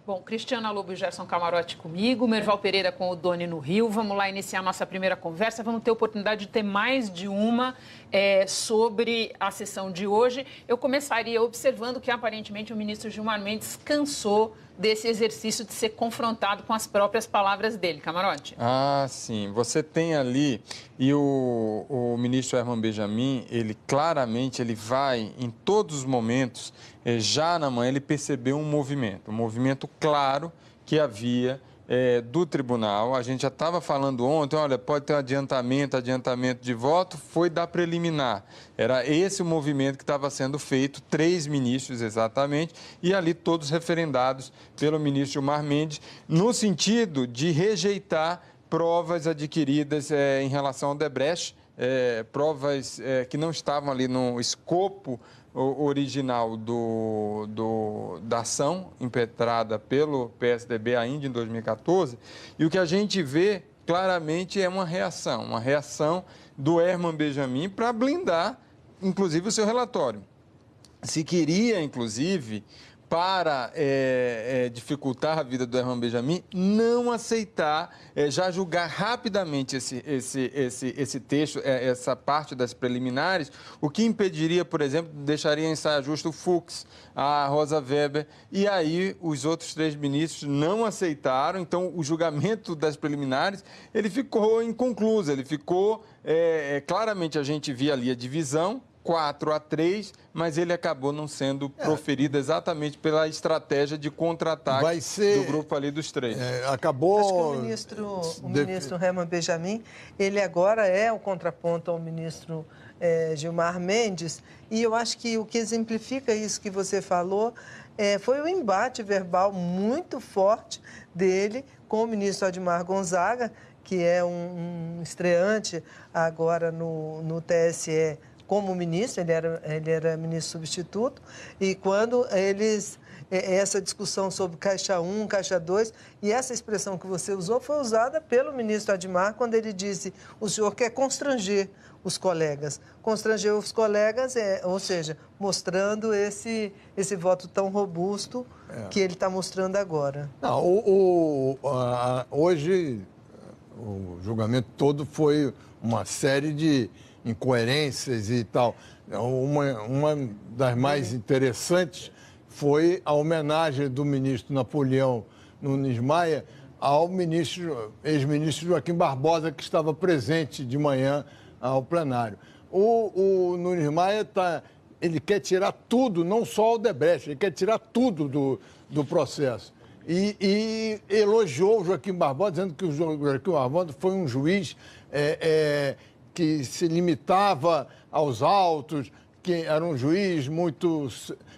Bom, Cristiana Lobo e Gerson Camarote comigo, Merval Pereira com o Doni no Rio. Vamos lá iniciar nossa primeira conversa. Vamos ter oportunidade de ter mais de uma sobre a sessão de hoje. Eu começaria observando que, aparentemente, o ministro Gilmar Mendes cansou desse exercício de ser confrontado com as próprias palavras dele. Camarote? Ah, sim. Você tem ali, e o ministro Herman Benjamin, ele claramente vai, em todos os momentos, já na manhã, ele percebeu um movimento claro que havia do tribunal. A gente já estava falando ontem, olha, pode ter um adiantamento de voto, foi da preliminar. Era esse o movimento que estava sendo feito, 3 ministros exatamente, e ali todos referendados pelo ministro Gilmar Mendes, no sentido de rejeitar provas adquiridas em relação ao Odebrecht, provas que não estavam ali no escopo original da ação impetrada pelo PSDB ainda em 2014, e o que a gente vê claramente é uma reação do Herman Benjamin para blindar, inclusive, o seu relatório. Se queria, inclusive, para dificultar a vida do Herman Benjamin, não aceitar, já julgar rapidamente esse texto, essa parte das preliminares, o que impediria, por exemplo, deixaria em saia justa o Fux, a Rosa Weber, e aí os outros 3 ministros não aceitaram, então o julgamento das preliminares, ele ficou inconcluso, ele ficou, claramente a gente via ali a divisão, 4-3, mas ele acabou não sendo proferido exatamente pela estratégia de contra-ataque do grupo ali dos 3. Acabou... Acho que o ministro Herman Benjamin, ele agora é o contraponto ao ministro Gilmar Mendes, e eu acho que o que exemplifica isso que você falou foi o embate verbal muito forte dele com o ministro Admar Gonzaga, que é um estreante agora no TSE, como ministro, ele era ministro substituto, e quando essa discussão sobre Caixa 1, Caixa 2, e essa expressão que você usou foi usada pelo ministro Admar quando ele disse: o senhor quer constranger os colegas. Constranger os colegas ou seja, mostrando esse voto tão robusto que ele está mostrando agora. Não, hoje, o julgamento todo foi uma série de incoerências e tal. Uma das mais interessantes foi a homenagem do ministro Napoleão Nunes Maia ao ex-ministro Joaquim Barbosa, que estava presente de manhã ao plenário. O Nunes Maia ele quer tirar tudo, não só o Odebrecht, ele quer tirar tudo do processo. E elogiou o Joaquim Barbosa, dizendo que o Joaquim Barbosa foi um juiz que se limitava aos autos, que era um juiz muito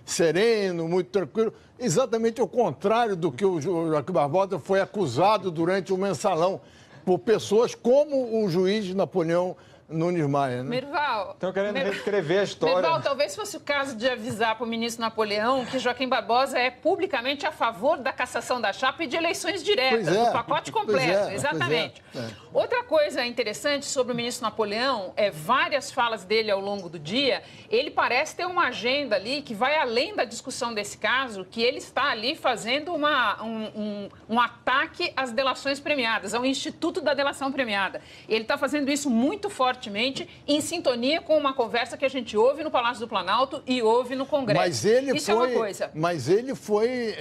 sereno, muito tranquilo. Exatamente o contrário do que o Joaquim Barbosa foi acusado durante o mensalão por pessoas como o juiz Napoleão Nunes Maia, né? Merval... Estão querendo reescrever a história. Merval, talvez fosse o caso de avisar para o ministro Napoleão que Joaquim Barbosa é publicamente a favor da cassação da chapa e de eleições diretas, do pacote completo. Exatamente. Outra coisa interessante sobre o ministro Napoleão, várias falas dele ao longo do dia, ele parece ter uma agenda ali que vai além da discussão desse caso, que ele está ali fazendo um ataque às delações premiadas, ao Instituto da Delação Premiada. Ele está fazendo isso muito fortemente, em sintonia com uma conversa que a gente ouve no Palácio do Planalto e ouve no Congresso. Isso é uma coisa. Mas ele foi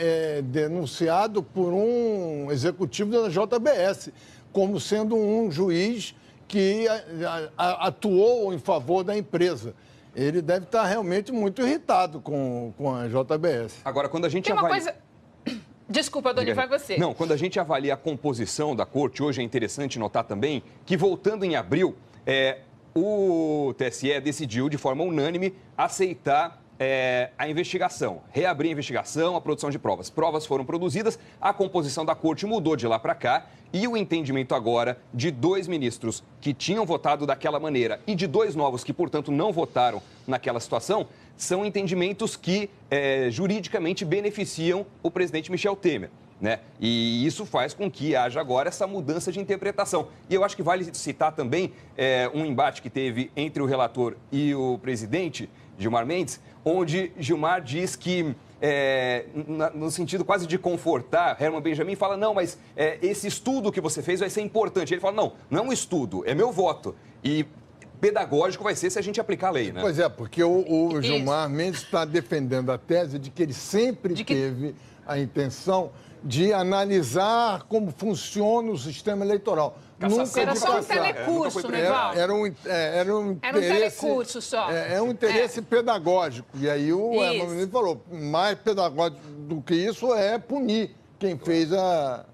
denunciado por um executivo da JBS como sendo um juiz que atuou em favor da empresa. Ele deve estar realmente muito irritado com a JBS. Agora, quando a gente Desculpa, Doni, vai você. Não, quando a gente avalia a composição da corte, hoje é interessante notar também que, voltando em abril, o TSE decidiu, de forma unânime, aceitar a investigação, reabrir a investigação, a produção de provas. Provas foram produzidas, a composição da corte mudou de lá para cá e o entendimento agora de 2 ministros que tinham votado daquela maneira e de 2 novos que, portanto, não votaram naquela situação, são entendimentos que juridicamente beneficiam o presidente Michel Temer. Né? E isso faz com que haja agora essa mudança de interpretação. E eu acho que vale citar também um embate que teve entre o relator e o presidente, Gilmar Mendes, onde Gilmar diz que no sentido quase de confortar, Herman Benjamin fala, não, mas esse estudo que você fez vai ser importante. Ele fala, não é um estudo, é meu voto. E pedagógico vai ser se a gente aplicar a lei, né? Pois é, porque o Gilmar Mendes está defendendo a tese de que ele sempre teve a intenção de analisar como funciona o sistema eleitoral. Nunca era só um telecurso, né, Val? Era um telecurso só. É um interesse pedagógico. E aí o Herman Mendes falou, mais pedagógico do que isso é punir quem fez a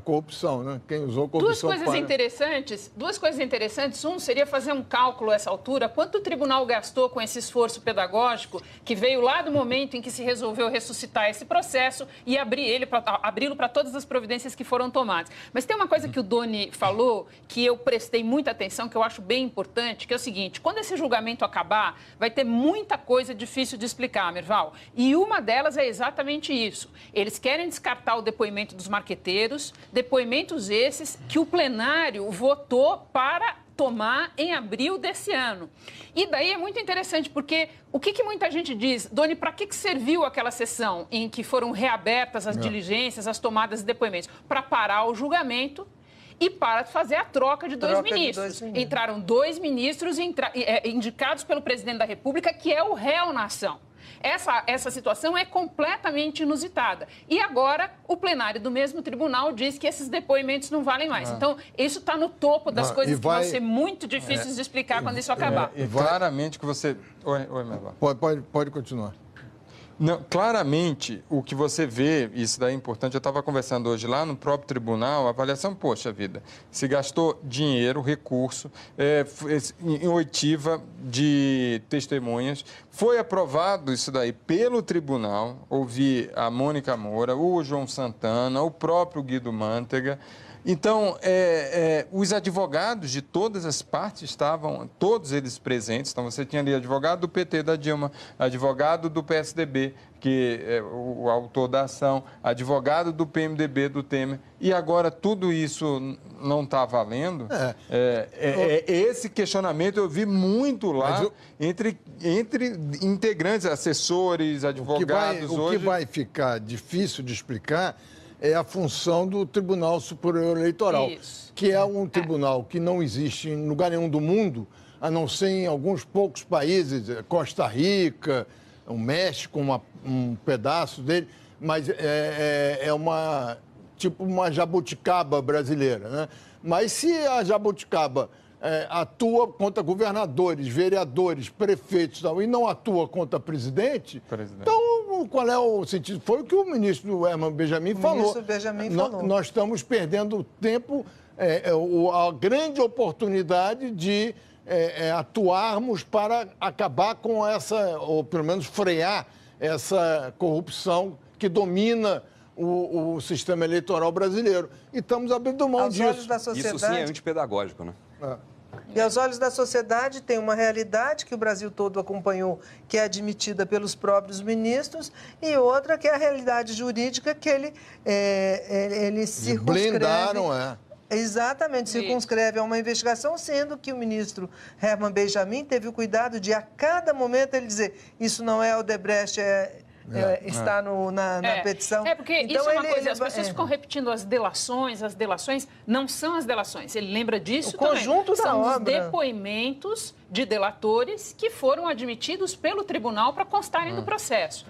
corrupção, né? Quem usou corrupção. Duas coisas interessantes. Um seria fazer um cálculo a essa altura. Quanto o tribunal gastou com esse esforço pedagógico que veio lá do momento em que se resolveu ressuscitar esse processo e abri-lo para todas as providências que foram tomadas. Mas tem uma coisa que o Doni falou que eu prestei muita atenção, que eu acho bem importante, que é o seguinte, quando esse julgamento acabar, vai ter muita coisa difícil de explicar, Merval. E uma delas é exatamente isso. Eles querem descartar o depoimento dos marqueteiros, depoimentos esses que o plenário votou para tomar em abril desse ano. E daí é muito interessante, porque o que muita gente diz, Doni, para que serviu aquela sessão em que foram reabertas as diligências, as tomadas de depoimentos? Para parar o julgamento e para fazer a troca de dois ministros. Entraram 2 ministros indicados pelo presidente da República, que é o réu na ação. Essa situação é completamente inusitada. E agora, o plenário do mesmo tribunal diz que esses depoimentos não valem mais. Então, isso está no topo das coisas que vão ser muito difíceis de explicar quando isso acabar. E claramente que você... Oi, Merval. Pode continuar. Não, claramente, o que você vê, isso daí é importante, eu estava conversando hoje lá no próprio tribunal, a avaliação, poxa vida, se gastou dinheiro, recurso, em oitiva de testemunhas, foi aprovado isso daí pelo tribunal, ouvi a Mônica Moura, o João Santana, o próprio Guido Mantega. Então, os advogados de todas as partes estavam, todos eles presentes. Então, você tinha ali advogado do PT da Dilma, advogado do PSDB, que é o autor da ação, advogado do PMDB do Temer. E agora tudo isso não está valendo? Esse questionamento eu vi muito lá entre integrantes, assessores, advogados. O que vai ficar difícil de explicar é a função do Tribunal Superior Eleitoral, que é um tribunal que não existe em lugar nenhum do mundo, a não ser em alguns poucos países, Costa Rica, o México, um pedaço dele, mas é tipo uma jabuticaba brasileira, né? Mas se a jabuticaba atua contra governadores, vereadores, prefeitos e não atua contra presidente, então qual é o sentido? Foi o que o ministro Herman Benjamin falou. Nós estamos perdendo tempo, a grande oportunidade de atuarmos para acabar com essa, ou pelo menos frear essa corrupção que domina o sistema eleitoral brasileiro. E estamos abrindo mão disso. Isso sim é antipedagógico, né? E aos olhos da sociedade tem uma realidade que o Brasil todo acompanhou, que é admitida pelos próprios ministros, e outra que é a realidade jurídica que ele circunscreve. Blindaram, Exatamente, circunscreve a uma investigação, sendo que o ministro Herman Benjamin teve o cuidado de, a cada momento, ele dizer, isso não é Odebrecht, está na petição. Porque então, isso é uma coisa, as pessoas ficam repetindo as delações não são as delações. Ele lembra disso também. São os depoimentos de delatores que foram admitidos pelo tribunal para constarem no processo.